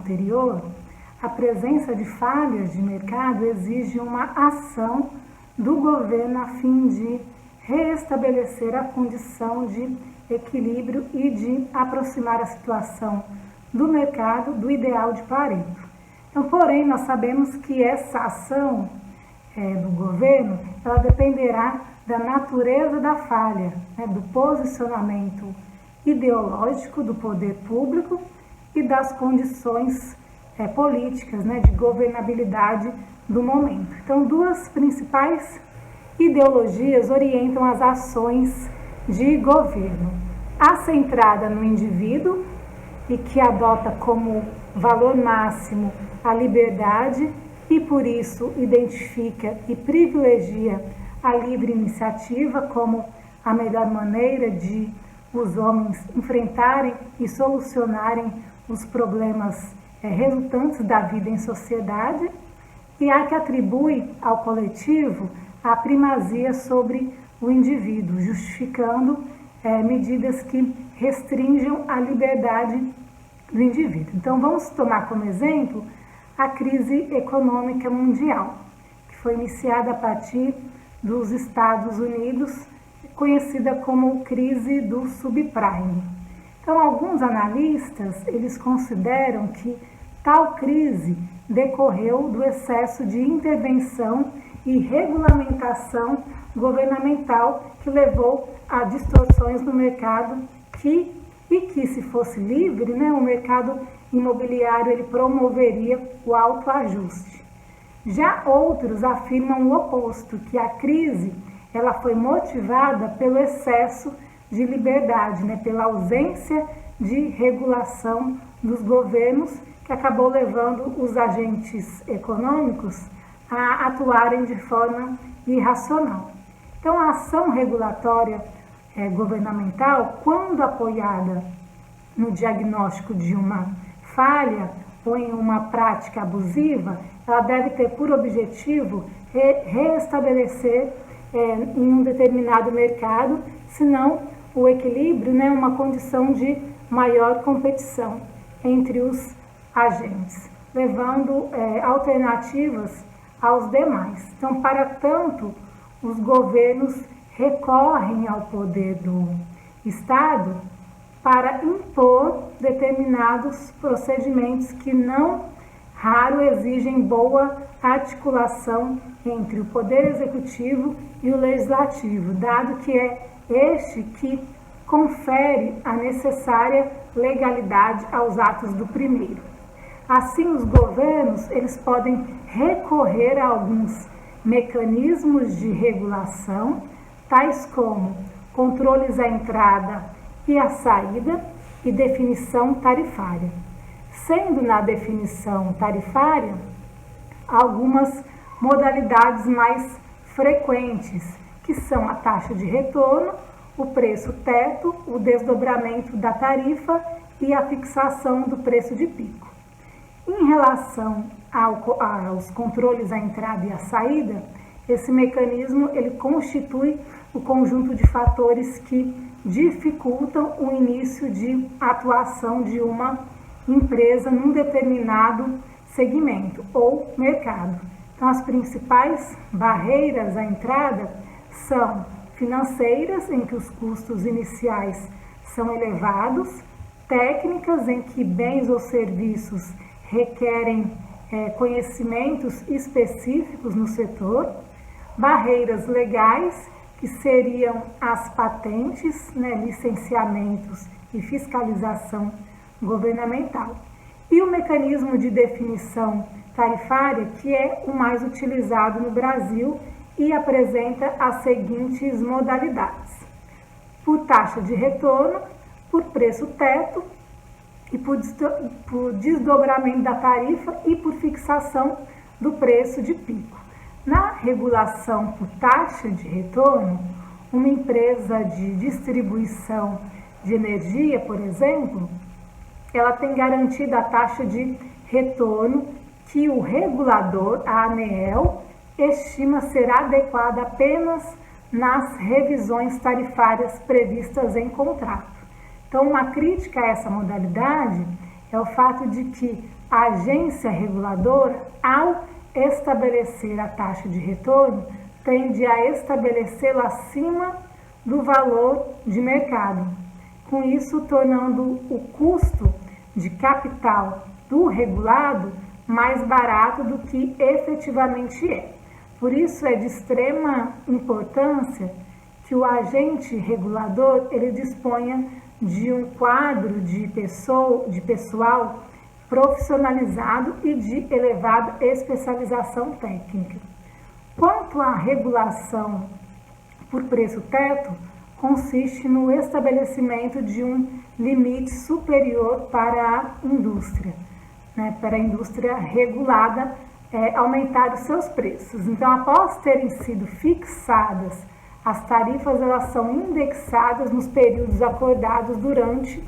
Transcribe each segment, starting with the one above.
anterior, a presença de falhas de mercado exige uma ação do governo a fim de reestabelecer a condição de equilíbrio e de aproximar a situação do mercado do ideal de Pareto. Então, porém, nós sabemos que essa ação do governo, ela dependerá da natureza da falha, do posicionamento ideológico do poder público e das condições políticas, de governabilidade do momento. Então, duas principais ideologias orientam as ações de governo. A centrada no indivíduo e que adota como valor máximo a liberdade e, por isso, identifica e privilegia a livre iniciativa como a melhor maneira de os homens enfrentarem e solucionarem os problemas resultantes da vida em sociedade, e a que atribui ao coletivo a primazia sobre o indivíduo, justificando medidas que restringam a liberdade do indivíduo. Então, vamos tomar como exemplo a crise econômica mundial, que foi iniciada a partir dos Estados Unidos, conhecida como crise do subprime. Então, alguns analistas, eles consideram que tal crise decorreu do excesso de intervenção e regulamentação governamental que levou a distorções no mercado que, se fosse livre, o mercado imobiliário ele promoveria o autoajuste. Já outros afirmam o oposto, que a crise ela foi motivada pelo excesso de liberdade, pela ausência de regulação dos governos, que acabou levando os agentes econômicos a atuarem de forma irracional. Então, a ação regulatória governamental, quando apoiada no diagnóstico de uma falha ou em uma prática abusiva, ela deve ter por objetivo reestabelecer em um determinado mercado, senão o equilíbrio, uma condição de maior competição entre os agentes, levando alternativas aos demais. Então, para tanto, os governos recorrem ao poder do Estado para impor determinados procedimentos que não raro exigem boa articulação entre o poder executivo e o legislativo, dado que é este que confere a necessária legalidade aos atos do primeiro. Assim, os governos eles podem recorrer a alguns mecanismos de regulação, tais como controles à entrada e à saída e definição tarifária. Sendo na definição tarifária algumas modalidades mais frequentes, que são a taxa de retorno, o preço teto, o desdobramento da tarifa e a fixação do preço de pico. Em relação aos controles à entrada e à saída, esse mecanismo ele constitui o conjunto de fatores que dificultam o início de atuação de uma empresa num determinado segmento ou mercado. Então, as principais barreiras à entrada são financeiras, em que os custos iniciais são elevados, técnicas, em que bens ou serviços requerem conhecimentos específicos no setor, barreiras legais, que seriam as patentes, licenciamentos e fiscalização governamental. E o mecanismo de definição tarifária, que é o mais utilizado no Brasil e apresenta as seguintes modalidades: por taxa de retorno, por preço teto, e por desdobramento da tarifa e por fixação do preço de pico. Na regulação por taxa de retorno, uma empresa de distribuição de energia, por exemplo, ela tem garantida a taxa de retorno que o regulador, a ANEEL, estima ser adequada apenas nas revisões tarifárias previstas em contrato. Então, uma crítica a essa modalidade é o fato de que a agência reguladora, ao estabelecer a taxa de retorno, tende a estabelecê-la acima do valor de mercado, com isso tornando o custo de capital do regulado mais barato do que efetivamente é. Por isso é de extrema importância que o agente regulador ele disponha de um quadro de pessoal profissionalizado e de elevada especialização técnica. Quanto à regulação por preço teto, consiste no estabelecimento de um limite superior para a indústria, para a indústria regulada aumentar os seus preços. Então, após terem sido fixadas, as tarifas elas são indexadas nos períodos acordados durante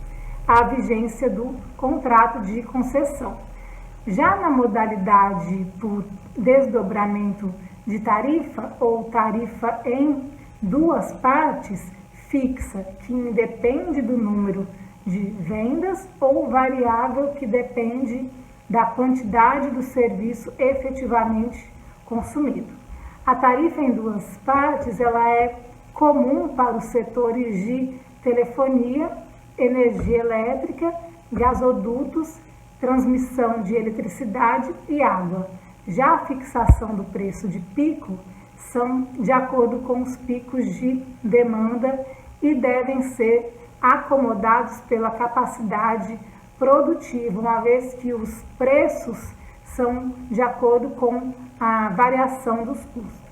a vigência do contrato de concessão. Já na modalidade por desdobramento de tarifa ou tarifa em duas partes, fixa, que independe do número de vendas, ou variável, que depende da quantidade do serviço efetivamente consumido. A tarifa em duas partes ela é comum para os setores de telefonia, energia elétrica, gasodutos, transmissão de eletricidade e água. Já a fixação do preço de pico são de acordo com os picos de demanda e devem ser acomodados pela capacidade produtiva, uma vez que os preços são de acordo com a variação dos custos.